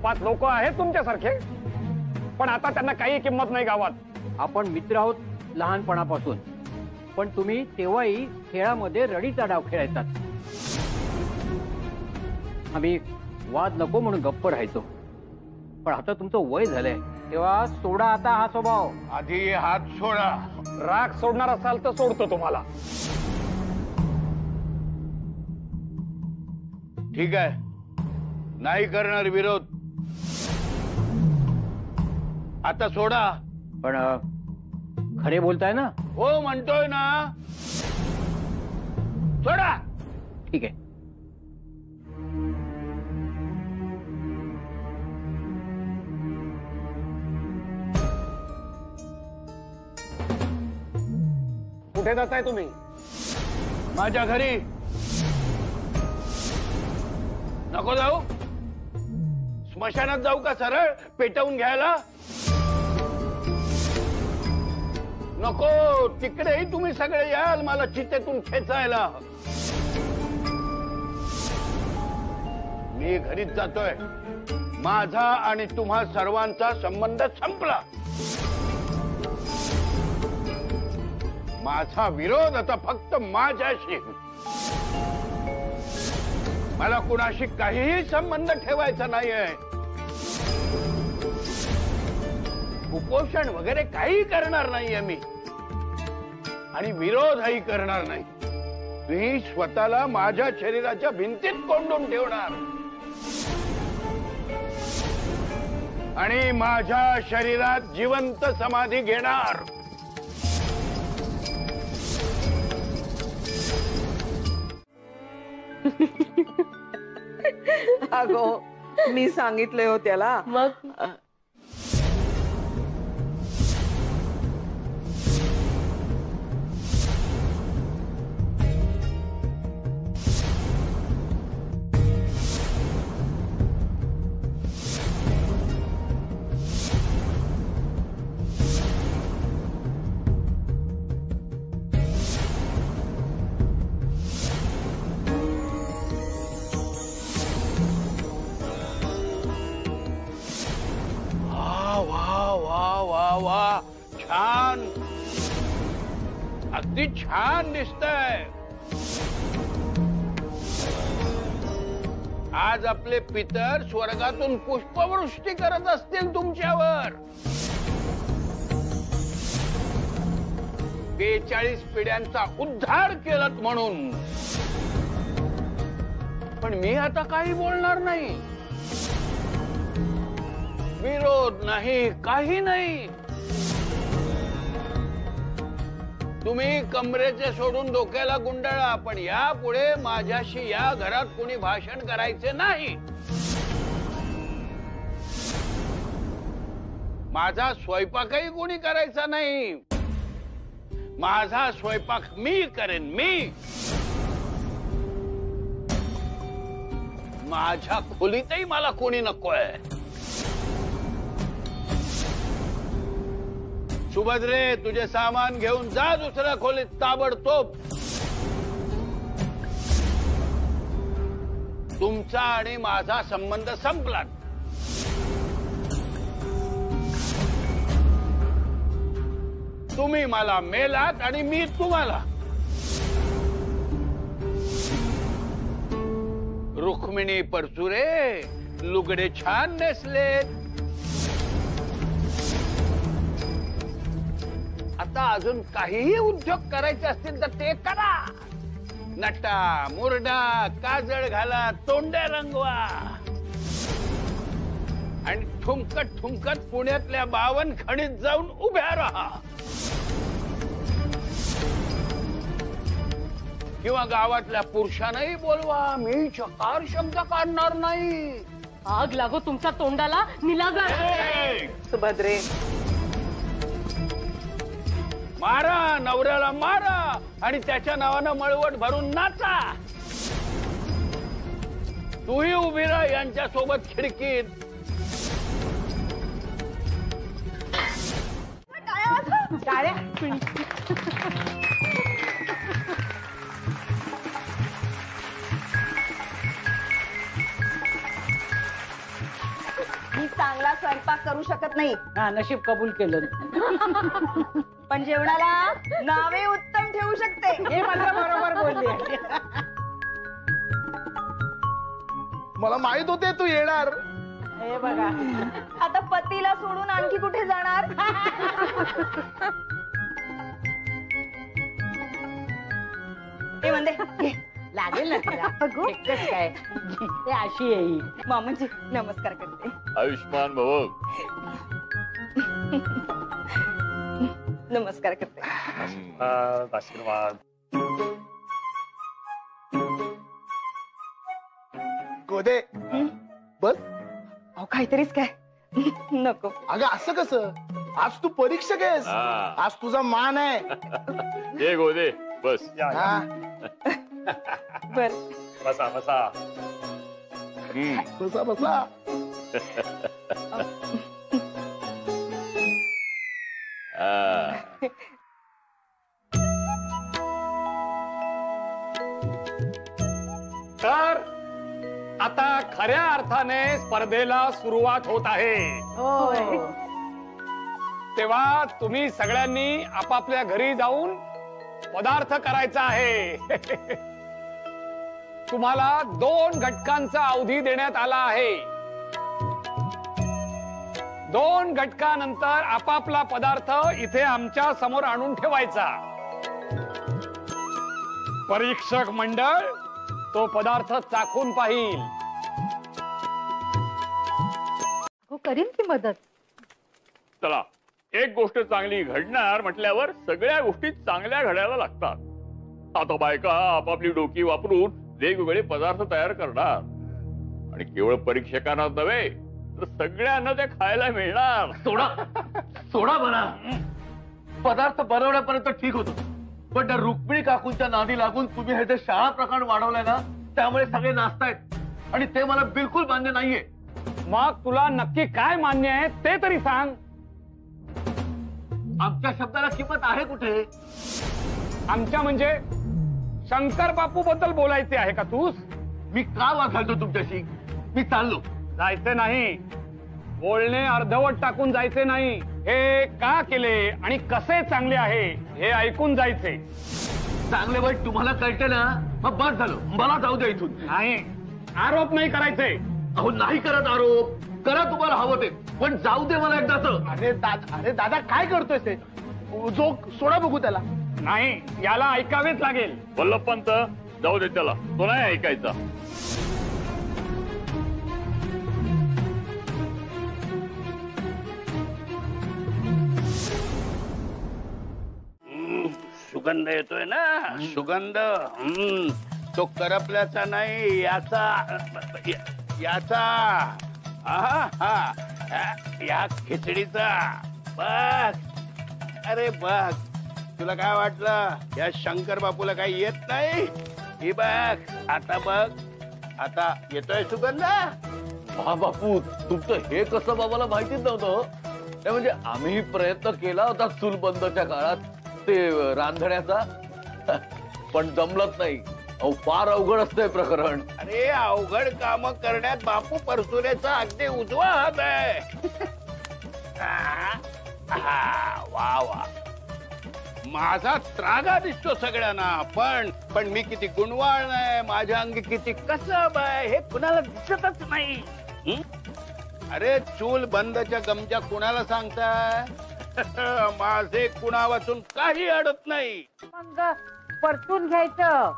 5 लोक आहेत तुमच्यासारखे, पण आता त्यांना काही किंमत नाही गावात. आपण मित्र आहोत लहानपणापासून, पण तुम्ही तेव्हाही खेळामध्ये रडीचा डाव खेळायचा. आम्ही वाद नको म्हणून गप्प राहायचो, पण आता तुमचं वय झालंय तेव्हा सोडा आता हा स्वभाव. आधी हात सोडा. राग सोडणार असाल तर सोडतो तुम्हाला. ठीक आहे, नाही करणार विरोध. आता सोडा. पण खरे बोलताय ना? हो म्हणतोय ना. सोडा. ठीक आहे. कुठे जाताय तुम्ही? माझ्या घरी. नको जाऊ. स्मशानात जाऊ का सरळ पेटवून घ्यायला? नको, तिकडेही तुम्ही सगळे याल मला चितेतून खेचायला. मी घरीच जातोय. माझा आणि तुम्हा सर्वांचा संबंध संपला. माझा विरोध आता फक्त माझ्याशी. मला कुणाशी काहीही संबंध ठेवायचा नाहीये. उपोषण वगैरे काही करणार नाहीये मी, आणि विरोधही करणार नाही. मी स्वतःला माझ्या शरीराच्या भिंतीत कोंडून ठेवणार आणि माझ्या शरीरात जिवंत समाधी घेणार. अगो, मी सांगितले हो त्याला. मग छान, अगदी छान दिसतंय. आज आपले पितर स्वर्गातून पुष्पवृष्टी करत असतील तुमच्यावर. 42 पिढ्यांचा उद्धार केलात म्हणून. पण मी आता काही बोलणार नाही. विरोध नाही, काही नाही. तुम्ही कमरेचे सोडून डोक्याला गुंडाळा, पण यापुढे माझ्याशी या घरात कोणी भाषण करायचे नाही. माझा स्वयंपाकही कोणी करायचा नाही. माझा स्वयंपाक मी करेन. मी माझ्या खोलीतही मला कोणी नकोय. सुभद्रे, तुझे सामान घेऊन जा दुसऱ्या खोलीत ताबडतोब. तुमचा आणि माझा संबंध संपला. तुम्ही मला मेलात आणि मी तुम्हाला. रुक्मिणी परचुरे, लुगडे छान नेसलेत. आता अजून काहीही उद्योग करायचे असतील तर ते करा. नटा, मुरडा, काजळ घाला, तोंडे रंगवा आणि ठुमकत ठुमकत पुण्यातल्या 52 खणीत जाऊन उभ्या राहा. किंवा गावातल्या पुरुषांनाही बोलवा. मी चकार शब्द काढणार नाही. आग लागो तुमच्या तोंडाला. निलागा. सुभद्रे, मारा, नवऱ्याला मारा आणि त्याच्या नावानं मळवट भरून नाचा. तूही उभी राहा यांच्या सोबत खिडकीत. स्वयंपाक करू शकत नाही, नशीब कबूल केलं. पण जेवणाला नावे उत्तम ठेवू शकते. हे मला बरोबर बोलली. मला माहित होते तू येणार. हे बघा, आता पतीला सोडून आणखी कुठे जाणार? ते म्हणते घे. लागेल ना तिला. अगो. एकच काय ते अशी आहे ही. मामांची नमस्कार करते. आयुष्मान भव. नमस्कार करते. आशीर्वाद. गोदे बस. अहो काहीतरीच काय. नको. अगं असं कसं, आज तू परीक्षक आहेस, हा. आज तुझा मान आहे. ये गोदे बस. हा. बर. बसा बसा. बसा बसा. तर आता खऱ्या अर्थाने स्पर्धेला सुरुवात होत आहे. तेव्हा तुम्ही सगळ्यांनी आपापल्या घरी जाऊन पदार्थ करायचा आहे. तुम्हाला 2 घटकांचा अवधी देण्यात आला आहे. 2 घटकानंतर आपापला पदार्थ इथे आमच्या समोर आणून ठेवायचा. परीक्षक मंडळ तो पदार्थ चाखून पाहिल. करीन की मदत. चला, एक गोष्ट चांगली घडणार म्हटल्यावर सगळ्या गोष्टी चांगल्या घडायला लागतात. आता बायका आपापली डोकी वापरून वेगवेगळे पदार्थ तयार करणार आणि केवळ परीक्षकांना नव्हे तर सगळ्यांना ते खायला मिळणार. सोडा बना. पदार्थ बनवण्यापर्यंत ठीक होतं, पण त्या रुक्मिणी काकूंच्या नादी लागून तुम्ही हे जे शाळा प्रकार वाढवलाय ना, त्यामुळे सगळे नाचतायत आणि ते मला बिलकुल मान्य नाहीये. मग तुला नक्की काय मान्य आहे ते तरी सांग. आमच्या शब्दाला किंमत आहे कुठे? आमच्या म्हणजे शंकर बापू बद्दल बोलायचे आहे का तूस? मी का वाचालतो तुमच्याशी? मी चाललो. जायचे नाही. बोलणे अर्धवट टाकून जायचे नाही. हे का केले आणि कसे चांगले आहे हे ऐकून जायचे. चांगले वाईट तुम्हाला कळते ना, मग बस झालं, मला जाऊ द्या इथून. नाही, आरोप नाही करायचे. अहो नाही करत आरोप, करा तुम्हाला हवं ते, पण जाऊ दे मला एकदाच. अरे दादा काय करतोय ते? जो सोडा बघू त्याला. नाही, याला ऐकावेच लागेल. वल्लभपंत जाऊ दे त्याला, तो नाही ऐकायचा. सुगंध येतोय ना, सुगंध. तो करपल्याचा नाही, याचा याचा या खिचडीचा. बघ, अरे बघ, तुला काय वाटलं या शंकर बापूला काही येत नाही? ही बघ, आता बघ, आता येतोय सुगंध. हा बापू, तुमचं हे कसं बाबाला माहितीच नव्हतं. ते म्हणजे आम्ही प्रयत्न केला होता चूल बंदच्या काळात ते रांधण्याचा, पण जमलंच नाही. अहो फार अवघड असतंय प्रकरण. अरे अवघड काम करण्यात बापू परसुरेचा अगदी उजवा हात आहे. वा वा, माझा त्रागा दिसतो सगळ्यांना, पण मी किती गुणवान आहे, माझ्या अंगी किती कसब आहे हे कुणाला दिसतच नाही. अरे चूल बंदच्या गमच्या कुणाला सांगताय? माझे कुणा वाचून काही अडत नाही. मग परतून घ्यायचं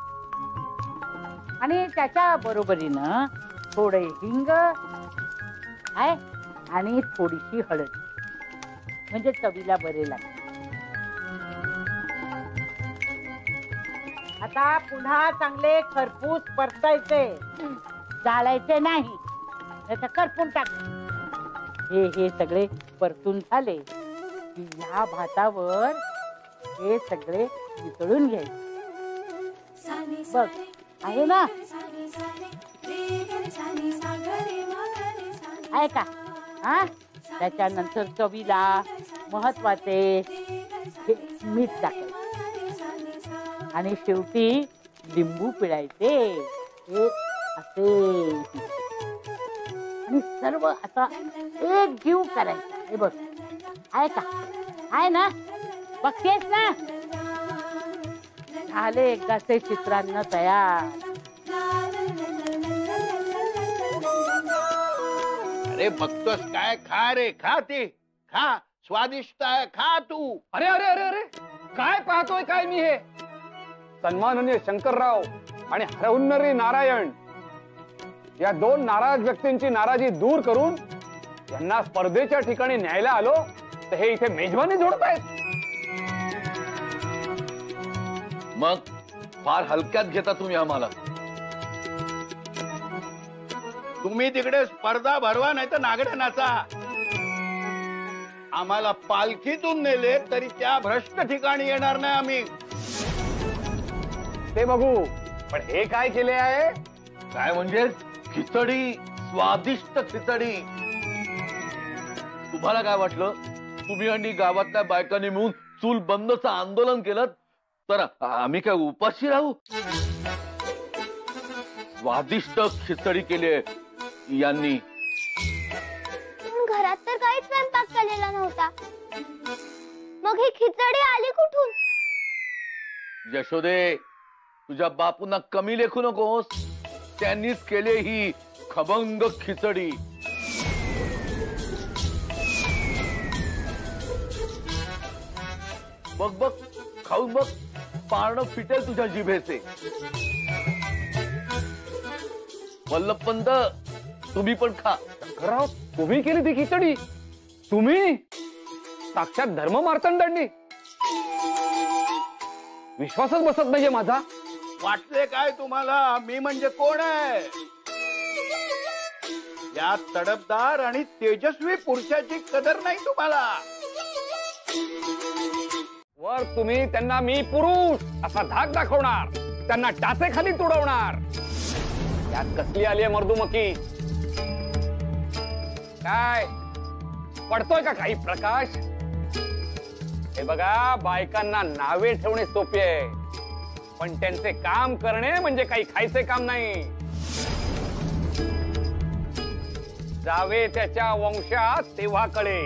आणि त्याच्या बरोबरीनं थोडे हिंग आहे आणि थोडीशी हळद, म्हणजे चवीला बरे लागते. आता पुन्हा चांगले खरपूस परतायचे, जाळायचे नाही, त्याचं करपून टाक. हे सगळे परतून झाले की ह्या भातावर हे सगळे मिसळून घ्यायचे. बघ, आहे ना? आहे का? हा, त्याच्यानंतर चवीला महत्वाचे मीठ टाकायचे आणि शेवटी लिंबू पिळायचे. हे असे आणि सर्व आता एक जीव करायचा. हे बघ, आहे का? आहे ना? बघतेस ना? झाले एकदाचे चित्रांना तयार. अरे बघतोस काय? खा रे, खा ते खा. स्वादिष्ट आहे, खा तू. अरे अरे अरे अरे काय पाहतोय काय मी हे? सन्माननीय शंकरराव आणि हरहुन्नरी नारायण या दोन नाराज व्यक्तींची नाराजी दूर करून त्यांना स्पर्धेच्या ठिकाणी न्यायला आलो तर हे इथे मेजवानी जोडतायत. मग फार हलक्यात घेता तुम्ही आम्हाला. तुम्ही तिकडे स्पर्धा भरवा, नाही तर नागडे नाचा. आम्हाला पालखीतून नेले तरी त्या भ्रष्ट ठिकाणी येणार नाही आम्ही. ते बघू, पण हे काय केले आहे? काय म्हणजे? खिचडी, स्वादिष्ट खिचडी. तुम्हाला काय वाटलं? तुम्ही आणि गावातल्या बायकांनी मिळून चूल बंदचं आंदोलन केलं तर आम्ही काय उपाशी राहू? स्वादिष्ट खिचडी केली यांनी. घरात तर काहीच स्वयंपाक केलेला नव्हता, मग ही खिचडी आली कुठून? यशोदे, तुझ्या बापूंना कमी लेखू नकोस. त्यांनीच केले ही खबंग खिचडी. बघ बघ, खाऊन बघ, पारणं फिटेल तुझ्या जिभेचे. वल्लभपंत, तुम्ही पण खा. शंकरराव, तुम्ही केली ती खिचडी? तुम्ही? साक्षात धर्म मार्तंडांनी? विश्वासच बसत नाहीये माझा. वाटले काय तुम्हाला मी म्हणजे कोण आहे? या तडफदार आणि तेजस्वी पुरुषाची कदर नाही तुम्हाला. वर तुम्ही त्यांना मी पुरुष असा धाक दाखवणार, त्यांना टाचेखाली तुडवणार. यात कसली आली आहे मर्दुमकी? काय पडतोय का काही प्रकाश? हे बघा, बायकांना नावे ठेवणे सोपे आहे, पण त्यांचे काम करणे म्हणजे काही खायचे काम नाही. जावे त्याच्या वंशात तेव्हा कळे.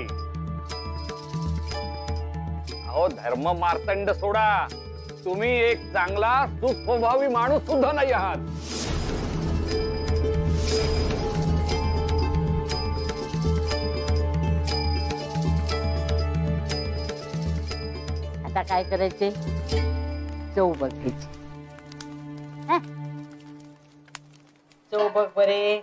अहो, धर्म मार्तंड सोडा, तुम्ही एक चांगला सुस्वभावी माणूस सुद्धा नाही आहात. आता काय करायचे? चव बघायची. चव बघ बरे.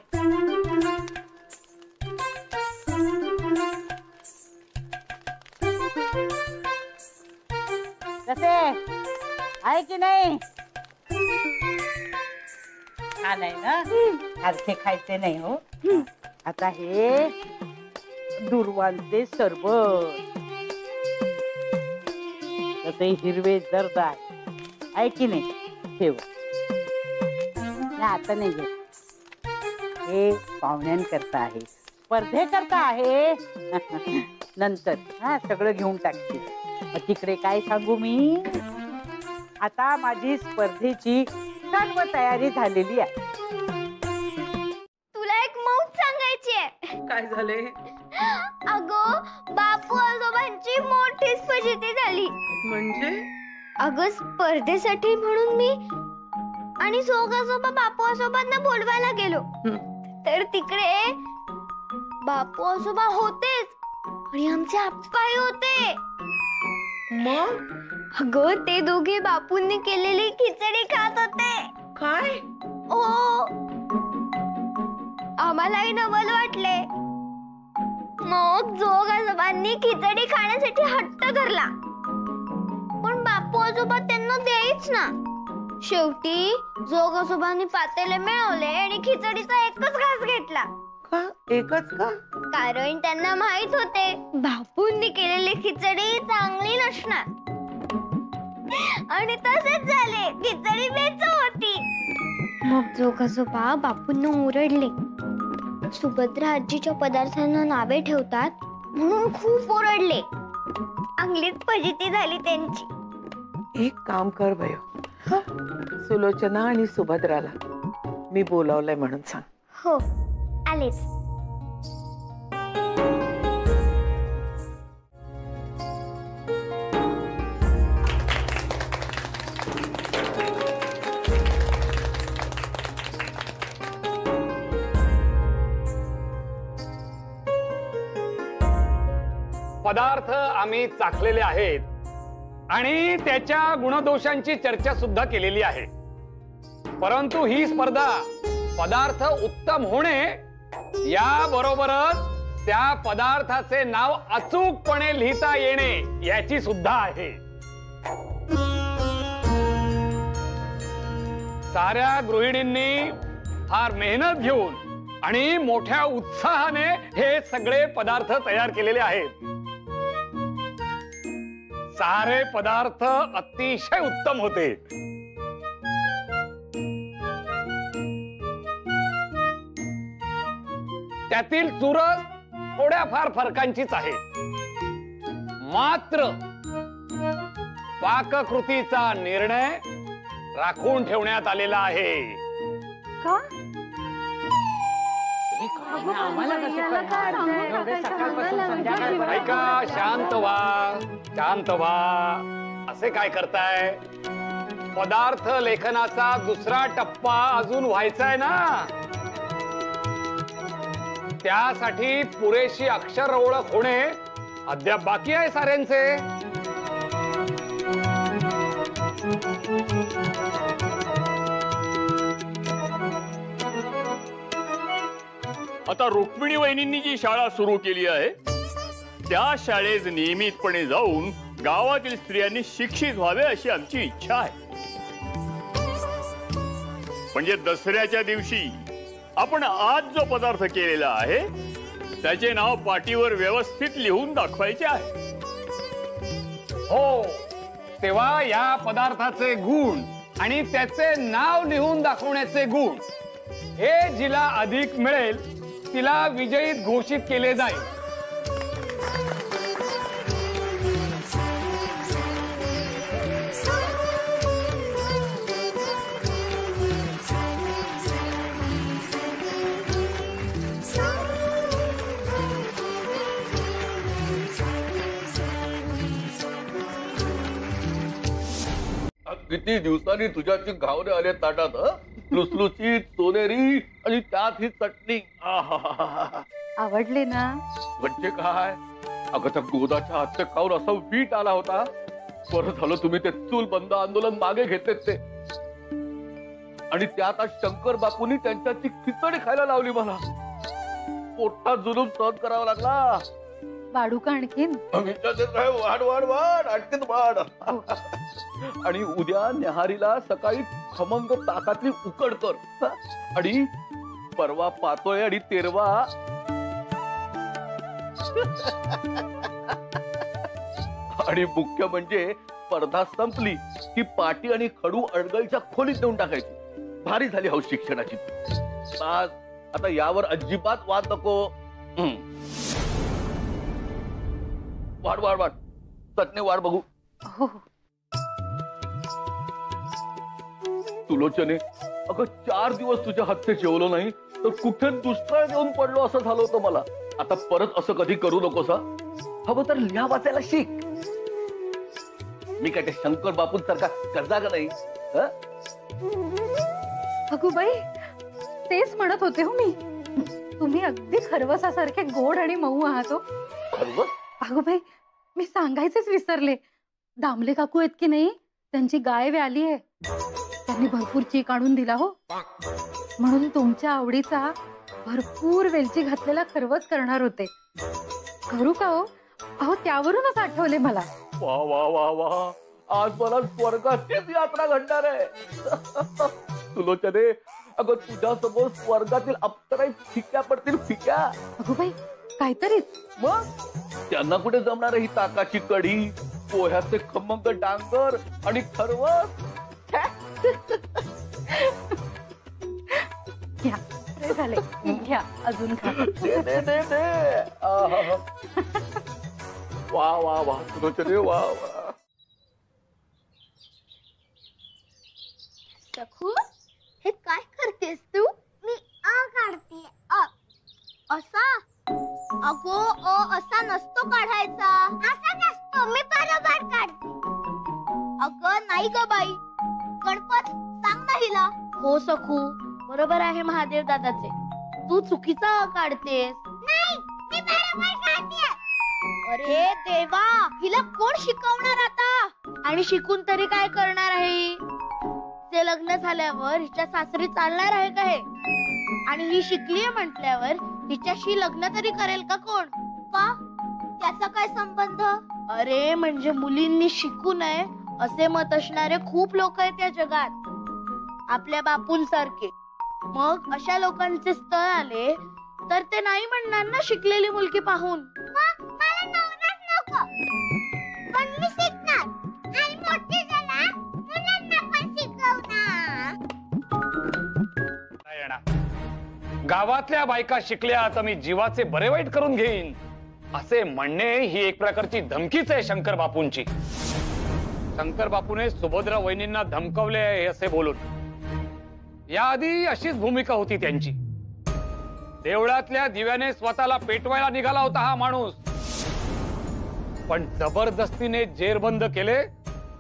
कसे आहे की नाही? हा, नाही ना? सारखे खायचे नाही हो. आता हे दुर्वांचे सरबत, तसे हिरवे जर्द आहे की नाही? ठेव. आता नाही घेत. हे पाहुण्यांकरता आहे, स्पर्धेकरता आहे. नंतर हा सगळं घेऊन टाकते. मग तिकडे काय सांगू मी? आता माझी स्पर्धेची सर्व तयारी झालेली आहे. तुला एक मौत सांगायची आहे. काय झाले? अगं, बापू आजोबांची मोठी फजिती झाली. म्हणजे? अगं, स्पर्धेसाठी म्हणून मी आणि सोगासोबा बापू आजोबांना बोलवायला गेलो, तर तिकडे बापू आजोबा होतेच आणि आमचे आप्पाही होते. मग? अगं, ते दोघे बापूंनी केलेली खिचडी खात होते. काय? हो, आम्हालाही नवल वाटले. मग जोग आजोबांनी खिचडी खाण्यासाठी हट्ट धरला, पण बापू आजोबा त्यांना द्यायच ना. शेवटी जोग आजोबांनी पातेले मिळवले आणि खिचडीचा एकच घास घेतला. का? एकच का? कारण त्यांना माहित होते बापूंनी केलेली खिचडी चांगली नसणार. आणि तसेच झाले, खिचडी बेचव होती. मग जोग आजोबा बापूंना ओरडले. सुभद्रा आजीच्या पदार्थांना नावे ठेवतात म्हणून खूप ओरडले. अंगलीत फजिती झाली त्यांची. एक काम कर बयो, सुलोचना आणि सुभद्राला मी बोलावलंय म्हणून सांग. हो, आलेच. पदार्थ आम्ही चाखलेले आहेत आणि त्याच्या गुणदोषांची चर्चा सुद्धा केलेली आहे. परंतु ही स्पर्धा पदार्थ उत्तम होणे याबरोबरच त्या पदार्थाचे नाव अचूकपणे लिहिता येणे याची सुद्धा आहे. साऱ्या गृहिणींनी फार मेहनत घेऊन आणि मोठ्या उत्साहाने हे सगळे पदार्थ तयार केलेले आहेत. सारे पदार्थ अतिशय उत्तम होते. त्यातील चुरस थोड्याफार फरकांचीच आहे. मात्र पाककृतीचा निर्णय राखून ठेवण्यात आलेला आहे. का? ऐका, शांत व्हा, शांत व्हा. असे काय करताय? पदार्थ लेखनाचा दुसरा टप्पा अजून व्हायचा आहे ना. त्यासाठी पुरेशी अक्षर ओळख होणे अद्याप बाकी आहे साऱ्यांचे. आता रुक्मिणी वहिनींनी जी शाळा सुरू केली आहे त्या शाळेत नियमितपणे जाऊन गावातील स्त्रियांनी शिक्षित व्हावे अशी आमची इच्छा आहे. म्हणजे दसऱ्याच्या दिवशी आपण आज जो पदार्थ केलेला आहे त्याचे नाव पाटीवर व्यवस्थित लिहून दाखवायचे आहे. हो, तेव्हा या पदार्थाचे गुण आणि त्याचे नाव लिहून दाखवण्याचे गुण हे जिला अधिक मिळेल तिला विजयी घोषित केले जाईल. किती दिवसांनी तुझ्याची घावणे आले ताटात. लुसलुसीत, सोनेरी आणि त्यात ही चटणी. आवडले ना? म्हणजे काय, अगं त्या गोदाच्या हातचं खाऊन असा वीट आला होता. बरं झालं तुम्ही ते चूल बंद आंदोलन मागे घेतलेत ते. आणि त्यात आज शंकर बापूंनी त्यांच्याची खिचडी खायला लावली मला. पोटात जुलूम सहन करावा लागला. वाढू का आणखीन? वाढ वाढ वाढ, आणखीन वाढ. आणि उद्या न्याहारीला सकाळी खमंग ताकातली उकड कर. आणि परवा पातोय आणि तेरवा आणि मुख्य म्हणजे स्पर्धा संपली की पाटी आणि खडू अडगळीच्या खोलीत नेऊन टाकायची. भारी झाली हौस शिक्षणाची. आता यावर अजिबात वाद नको. वाढ वाढ वाढ, चटणी वाढ बघू. हो. सुलोचने, अगं 4 दिवस तुझ्या हातचे जेवलो नाही तर कुठे दुष्काळ देऊन पडलो असं झालं होतं मला. आता परत असं कधी करू नकोस. हवं तर लिहा वाचायला शिक. मी काय ते शंकर बापूंसारखा कर्जा का नाही? अगुबाई, तेच म्हणत होते हो मी. तुम्ही अगदी खरवसासारखे गोड आणि मऊ आहात हो. खरवस? अगुबाई, मी सांगायचेच विसरले. दामले काकू आहेत की नाही, त्यांची गाय व्याली आहे. त्यांनी भरपूर चीक आणून दिला हो. म्हणून तुमच्या आवडीचा भरपूर वेलची घातलेला खरवस करणार होते. करू का हो? अहो, त्यावरूनच आठवले मला. वा वा वा वा, आज मला स्वर्गाचीच यात्रा घडणार आहे. सुलोचने, अगं तुझ्या समोर स्वर्गातील अप्सरा फिक्या पडतील, फिक्या. अगुबाई, काहीतरीच. मग त्यांना कुठे जमणार ही ताकाची कढी, पोह्याचे खमंग डांगर आणि खरवस. घ्या, ते झाले. घ्या, अजून खा. दे दे दे दे. वा वा वा सुलोचने, वा वा. सखू, हे काय करतेस तू? मी अ काढते. असा? अगो, असा नसतो काढायचा. असा नसतो, मी बरोबर काढते. अगं नाही ग बाई, गणपत सांग ना हिला. हो सखू, बरोबर आहे महादेव दादाचे. तू चुकीचा काढतेस. नाही, मी बरोबर काढते. अरे देवा, हिला कोण शिकवणार आता? आणि शिकून तरी काय करणार आहे? ते लग्न झाल्यावर हिच्या सासरी चालणार आहे का हे? आणि ही शिकलीये म्हटल्यावर हिच्याशी लग्न तरी करेल का कोण? का? त्याचा काय संबंध? अरे म्हणजे मुलींनी शिकू नये असे मत असणारे खूप लोक आहेत या जगात, आपल्या बापूंसारखे. मग अशा लोकांचे स्थळ आले तर ते नाही म्हणणार ना शिकलेली मुलगी पाहून. मला नवराच नको, पण मी शिकणार. आई मोठी झाला मुलांना पण शिकवणार. गावातल्या बायका शिकल्या तर मी जीवाचे बरे वाईट करून घेईन असे म्हणणे ही एक प्रकारची धमकीच आहे शंकर बापूंची. शंकर बापूने सुभद्रा वहिनींना धमकवले आहे असे बोलून. याआधी अशीच भूमिका होती त्यांची. देवळातल्या दिव्याने स्वतःला पेटवायला निघाला होता हा माणूस, पण जबरदस्तीने जेरबंद केले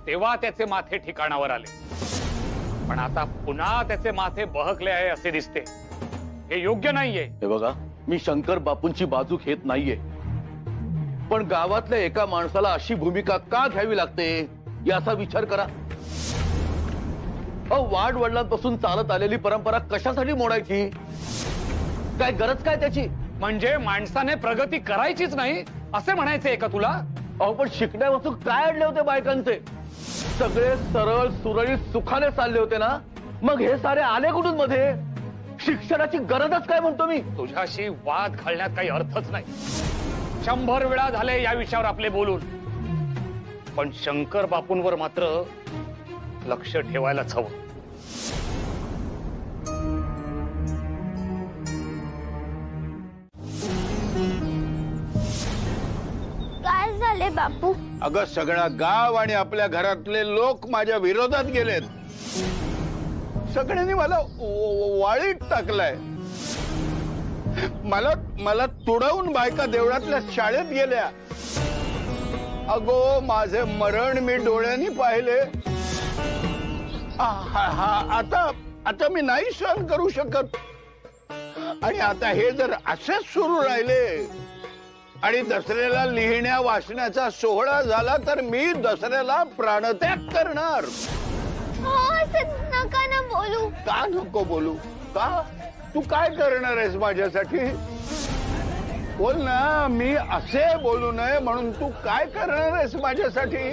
तेव्हा त्याचे माथे ठिकाणावर आले. पण आता पुन्हा त्याचे माथे बहकले आहे असे दिसते. हे योग्य नाहीये. हे बघा, मी शंकर बापूंची बाजू घेत नाहीये, पण गावातल्या एका माणसाला अशी भूमिका का घ्यावी लागते याचा विचार करा. वाढ वडिलांपासून चालत आलेली परंपरा कशासाठी मोडायची? काय गरज काय त्याची? म्हणजे माणसाने प्रगती करायचीच नाही असे म्हणायचंय का तुला? पण शिकण्यापासून काय अडले होते बायकांचे? सगळे सरळ सुरळीत सुखाने चालले होते ना, मग हे सारे आले कुठून मध्ये? शिक्षणाची गरजच काय म्हणतो मी. तुझ्याशी वाद घालण्यात काही अर्थच नाही. 100 वेळा झाले या विषयावर आपले बोलून, पण शंकर बापूंवर मात्र लक्ष ठेवायलाच हवं. काय झाले बापू? अगं सगळा गाव आणि आपल्या घरातले लोक माझ्या विरोधात गेलेत. सगळ्यांनी मला वाळीत टाकलाय. मला तुडवून बायका देवळातल्या शाळेत गेल्या. अगो माझे मरण मी डोळ्यांनी पाहिले. आता मी नाही सहन करू शकत. आणि आता हे जर असेच सुरू राहिले आणि दसऱ्याला लिहिण्या वाचण्याचा सोहळा झाला तर मी दसऱ्याला प्राणत्याग करणार. नका ना बोलू. का नको बोलू? का? तू काय करणार आहेस माझ्यासाठी? बोल ना. मी असे बोलू नये म्हणून तू काय करणार आहेस माझ्यासाठी?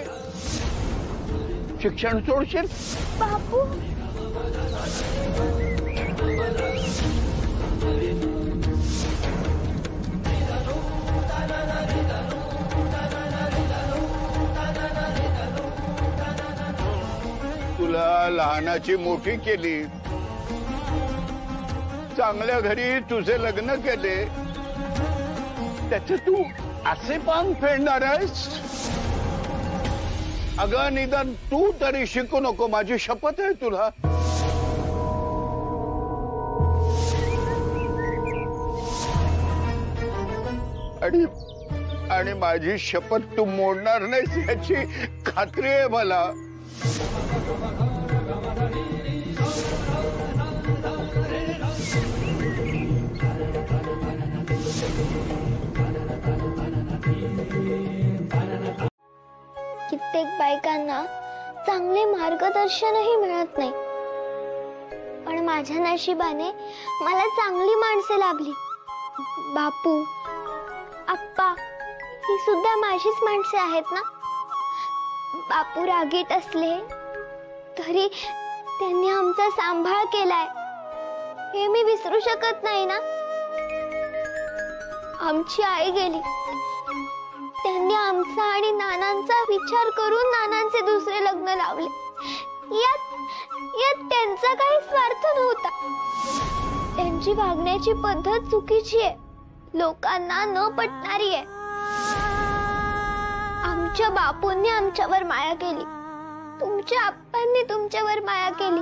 शिक्षण सोडशील? बापू तुला लहानाची मोठी केली, चांगल्या घरी तुझे लग्न केले, त्याचे तू असे पान फेडणार आहेस? अगं निदान तू तरी शिकू नको, माझी शपथ आहे तुला. आणि माझी शपथ तू मोडणार नाहीस याची खात्री आहे मला. कित्येक बायकांना चांगले मार्गदर्शनही मिळत नाही, पण माझ्या नशिबाने मला चांगली माणसे लाभली. बापू, आप्पा ही सुद्धा माझीच माणसे आहेत ना. बापू रागीट असले तरी त्यांनी आमचा सांभाळ केलाय हे मी विसरू शकत नाही ना. आमची आई गेली, त्यांनी आमचा आणि नानांचा विचार करून नानांचे दुसरे लग्न लावले. यात त्यांचा काही स्वार्थ नव्हता. त्यांची वागण्याची पद्धत चुकीची आहे, लोकांना न पटणारी आहे. आमच्या बापूंनी आमच्यावर माया केली, तुमच्या आप्पांनी तुमच्यावर माया केली.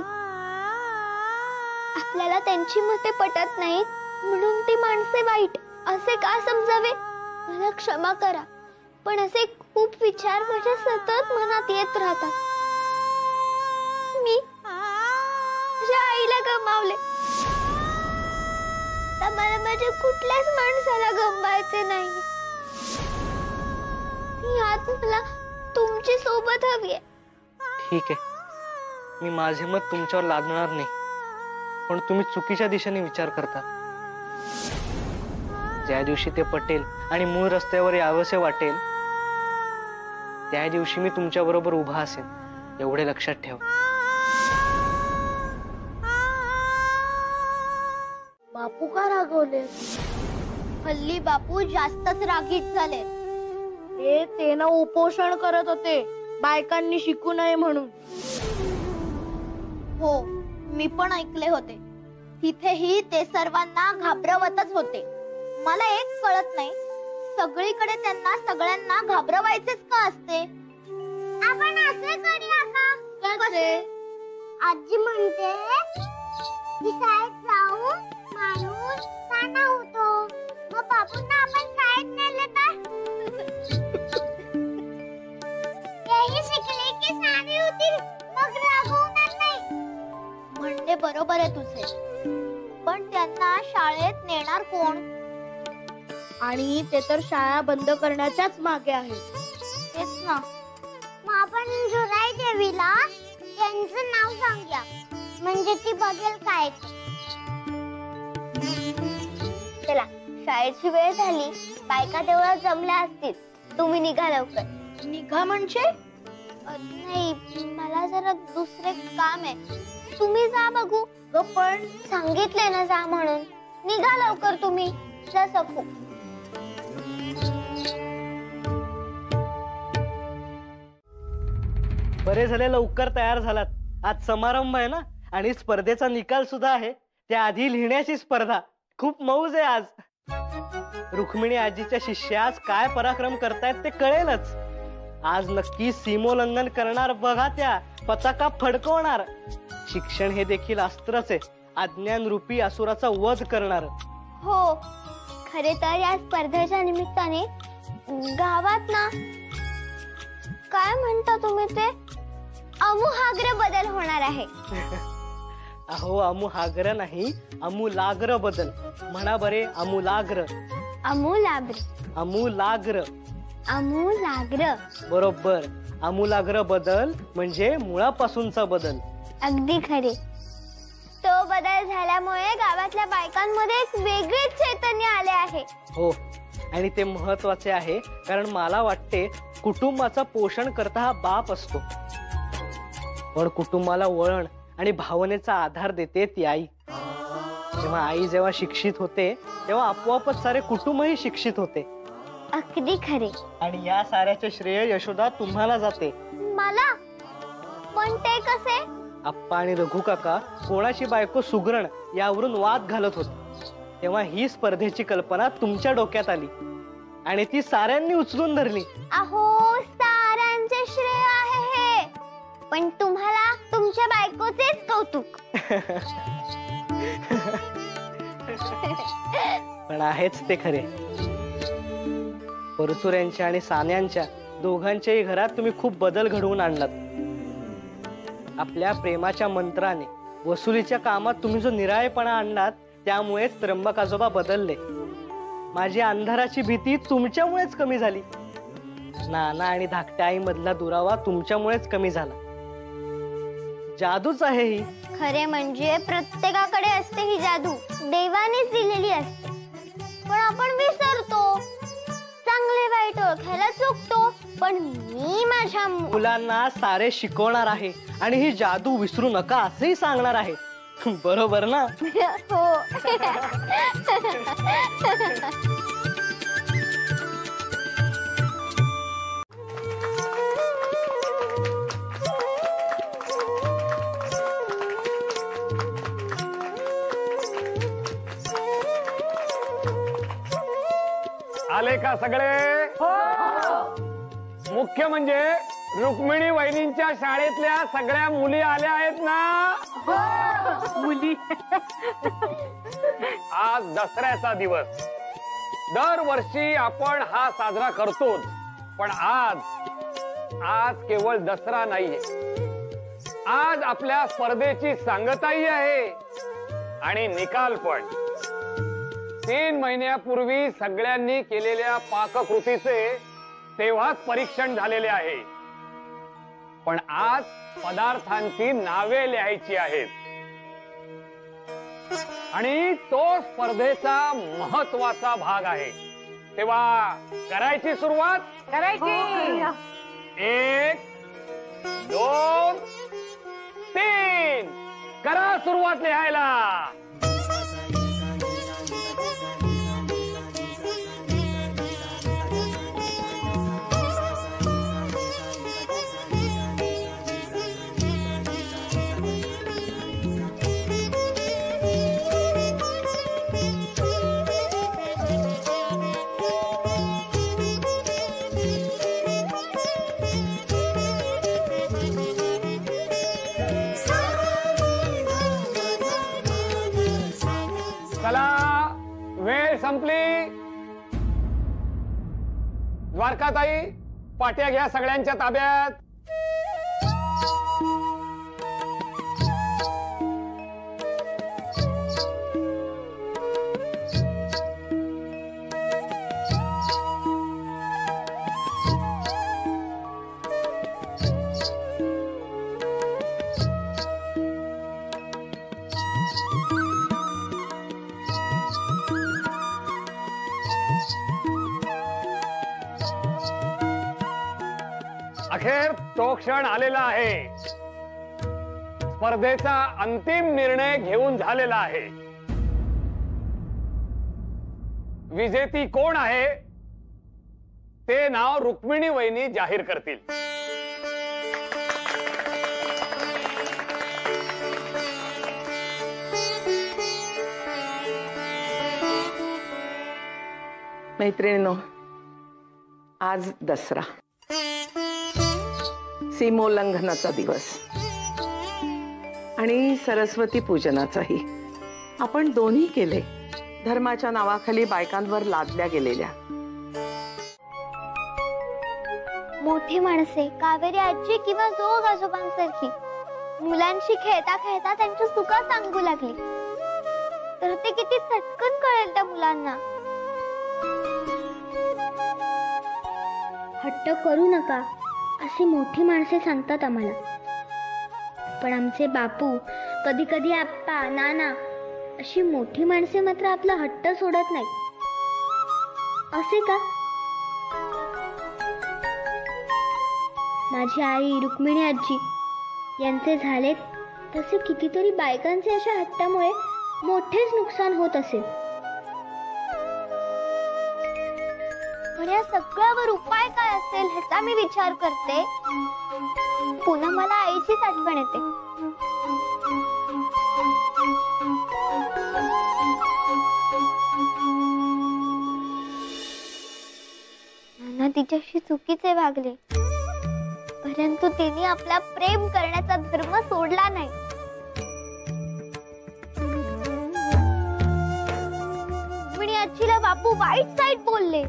आपल्याला त्यांची मते पटत नाहीत म्हणून ती माणसे वाईट असे का समजावे? मला क्षमा करा, पण असे खूप विचार माझ्या सतत मनात येत राहतात. मी माझ्या आईला गमावले, तर मला माझ्या कुठल्याच माणसाला गमवायचे नाही. यात मला तुमची सोबत हवी आहे. ठीक आहे, मी माझे मत तुमच्यावर लादणार नाही, पण तुम्ही चुकीच्या दिशेने विचार करता. ज्या दिवशी ते पटेल आणि मूळ रस्त्यावर यावंसे वाटेल त्या दिवशी मी तुमच्या बरोबर उभा असेल, एवढे लक्षात ठेवा. बापू का रागवले? हल्ली बापू जास्तच रागीट झाले. ते ना उपोषण करत होते बायकांनी शिकू नये म्हणून. हो, मी पण ऐकले होते. तिथेही ते सर्वांना घाबरवतच होते. मला एक कळत नाही, सगळीकडे त्यांना सगळ्यांना घाबरवायचेच का असते? आपण असे करूया का? कसे? आजी म्हणते की शाळेत जाऊन माणूस साधा होतो. मग बापूंना आपण शाळेत नेले तर तेही शिकले की साधे होतील, मग रागवणार नाही. म्हणणे बरोबर आहे तुझे, पण त्यांना शाळेत नेणार कोण? आणि ते तर शाळा बंद करण्याच्याच मागे आहे. तेच ना. मग आपण जुराई देवीला त्यांचं नाव सांगूया, म्हणजे ती बघेल काय. चला, शाळेची वेळ झाली. बायका तेवढ्या जमल्या असतील. तुम्ही निघा लवकर. निघा म्हणजे? नाही, मला जरा दुसरे काम आहे. तुम्ही जा बघू. पण सांगितले ना जा म्हणून. निघा लवकर तुम्ही. जा सखू. बरे झाले लवकर तयार झालात. आज समारंभ आहे ना, आणि स्पर्धेचा निकाल सुद्धा आहे. त्याआधी लिहिण्याची स्पर्धा. खूप मौज आहे आज. रुक्मिणी आजीच्या शिष्या आज काय पराक्रम करतायत ते कळेलच. आज नक्की सीमोल्लंघन करणार बघा, त्या पताका फडकवणार. शिक्षण हे देखील अस्त्रच आहे, अज्ञान रूपी असुराचा वध करणार. हो, खरे तर या स्पर्धेच्या निमित्ताने गावात ना, काय म्हणता तुम्ही ते, आमूलाग्र बदल होणार आहे. अहो, आमूलाग्र नाही, आमूलाग्र बदल म्हणा बरे. आमूलाग्र. आमूलाग्र. आमूलाग्र. आमूलाग्र. बरोबर. आमूलाग्र बदल म्हणजे मुळापासूनचा बदल. अगदी खरे. तो बदल झाल्यामुळे गावातल्या बायकांमध्ये एक वेगळेच चैतन्य आले आहे. हो, आणि ते महत्वाचे आहे, कारण मला वाटते कुटुंबाचं पोषण करता हा बाप असतो, पण कुटुंबाला वळण आणि भावनेचा आधार देते ती आई. जेव्हा शिक्षित होते तेव्हा आपोआपच सारे कुटुंबही शिक्षित होते. अगदी खरे. आणि या साऱ्याचे श्रेय यशोदा तुम्हाला जाते. मला? पण ते कसे? आप्पा आणि रघु काका कोणाची बायको सुगरण यावरून वाद घालत होते, तेव्हा ही स्पर्धेची कल्पना तुमच्या डोक्यात आली आणि ती साऱ्यांनी उचलून धरली. अहो, साऱ्यांचे श्रेय आहे हे, पण तुम्हाला तुमच्या बायकोचेच कौतुक. पण आहेच ते खरे. परसुऱ्यांच्या आणि सान्यांच्या दोघांच्याही घरात तुम्ही खूप बदल घडवून आणलात. आपल्या प्रेमाच्या मंत्राने वसुलीच्या कामात तुम्ही जो निराळेपणा आणलात त्यामुळेच त्र्यंबक आजोबा बदलले. माझी अंधाराची भीती तुमच्यामुळेच कमी झाली. नाना आणि धाकट्या आई मधला दुरावा तुमच्यामुळेच कमी झाला. जादूच आहे ही. खरे म्हणजे प्रत्येकाकडे असते ही जादू, देवानेच दिलेली असते, पण आपण विसरतो. चांगले वाईट ओळखायला चुकतो. पण मी माझ्या मुलांना सारे शिकवणार आहे आणि ही जादू विसरू नका असंही सांगणार आहे. बरोबर ना? हो. आले का सगळे? मुख्य म्हणजे रुक्मिणी वहिनींच्या शाळेतल्या सगळ्या मुली आल्या आहेत ना? मुली. आज दसऱ्याचा दिवस. दरवर्षी आपण हा साजरा करतोच, पण आज केवळ दसरा नाहीये. आज आपल्या स्पर्धेची सांगताही आहे आणि निकाल पण. 3 महिन्यापूर्वी सगळ्यांनी केलेल्या पाककृतीचे तेव्हाच परीक्षण झालेले आहे. पण आज पदार्थांची नावे लिहायची आहेत आणि तो स्पर्धेचा महत्वाचा भाग आहे. तेव्हा करायची सुरुवात. करायची. 1 2 3 करा सुरुवात लिहायला. चला, वेळ संपली. द्वारकाताई, पाट्या घ्या सगळ्यांच्या ताब्यात. अखेर तो क्षण आलेला आहे. स्पर्धेचा अंतिम निर्णय घेऊन झालेला आहे. विजेती कोण आहे ते नाव रुक्मिणी वहिनी जाहीर करतील. मैत्रिणींनो, आज दसरा, सीमोल्लंघनाचा दिवस आणि सरस्वती पूजनाचाही. आपण दोन्ही केले. धर्माच्या नावाखाली बायकांवर लादल्या गेलेल्या. मोठी माणसे, कावेरी आजी किंवा जोग आजोबांसारखी मुलांशी खेळता खेळता त्यांच्या चुका सांगू लागली तर ते किती चटकन कळेल त्या मुलांना. हट्ट करू नका अशी मोठी माणसे सांगतात आम्हाला, पण आमचे बापू, कधी कधी आप्पा, नाना अशी मोठी माणसे मात्र आपला हट्ट सोडत नाही. असे का? माझी आई, रुक्मिणी आजी यांचे झाले तसे कितीतरी बायकांचे अशा हट्टामुळे मोठेच नुकसान होत असेल. पण या सगळ्यावर उपाय काय असेल ह्याचा मी विचार करते. पुन्हा मला आईचीच आठवण येते. नाना तिच्याशी चुकीचे वागले, परंतु तिने आपला प्रेम करण्याचा धर्म सोडला नाही. रुक्मिणी आजीला बापू वाईट साईड बोलले,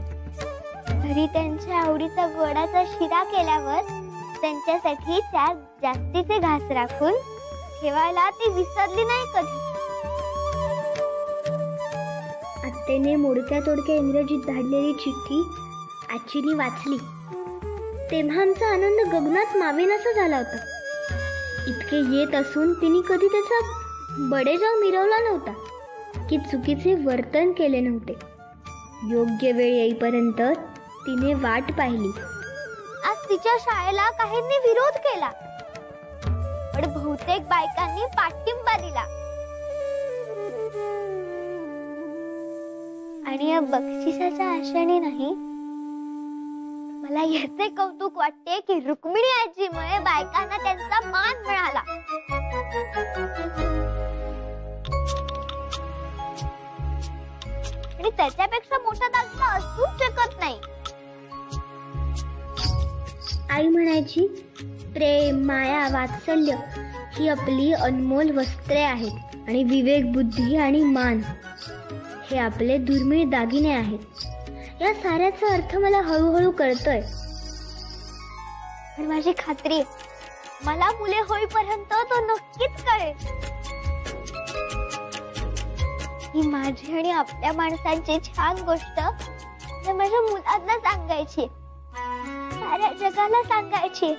घरी त्यांच्या आवडीचा गोडाचा शिरा केल्यावर त्यांच्यासाठी 4 जास्तीचे घास राखून ठेवायला ती विसरली नाही कधी. आत्तेने मोडक्या तोडक्या इंग्रजीत धाडलेली चिठ्ठी आजीने वाचली तेव्हा आमचा आनंद गगनात मावेनासा झाला होता. इतके येत असून तिने कधी त्याचा बडेजाव मिरवला नव्हता की चुकीचे वर्तन केले नव्हते. योग्य वेळ येईपर्यंत तिने वाट पाहिली. आज तिच्या शाळेला काहींनी विरोध केला, पण बहुतेक बायकांनी पाठिंबा दिला. आणि या बक्षिसाच्या आशेने नाही, मला याचे कौतुक वाटते की रुक्मिणी आजीमुळे बायकांना त्यांचा मान मिळाला. आणि त्याच्यापेक्षा मोठा दाखला असूच शकत नाही. आई म्हणायची, प्रेम, माया, वात्सल्य ही आपली अनमोल वस्त्रे आहेत आणि विवेक, बुद्धी आणि मान हे आपले दुर्मिळ दागिने आहेत. या साऱ्याचा अर्थ मला हळूहळू कळतोय. पण माझी खात्री आहे, मला मुले होईपर्यंत तो नक्कीच कळेल. ही माझी आणि आपल्या माणसांची छान गोष्ट माझ्या मुलांना सांगायची. साऱ्या जगाला सांगायची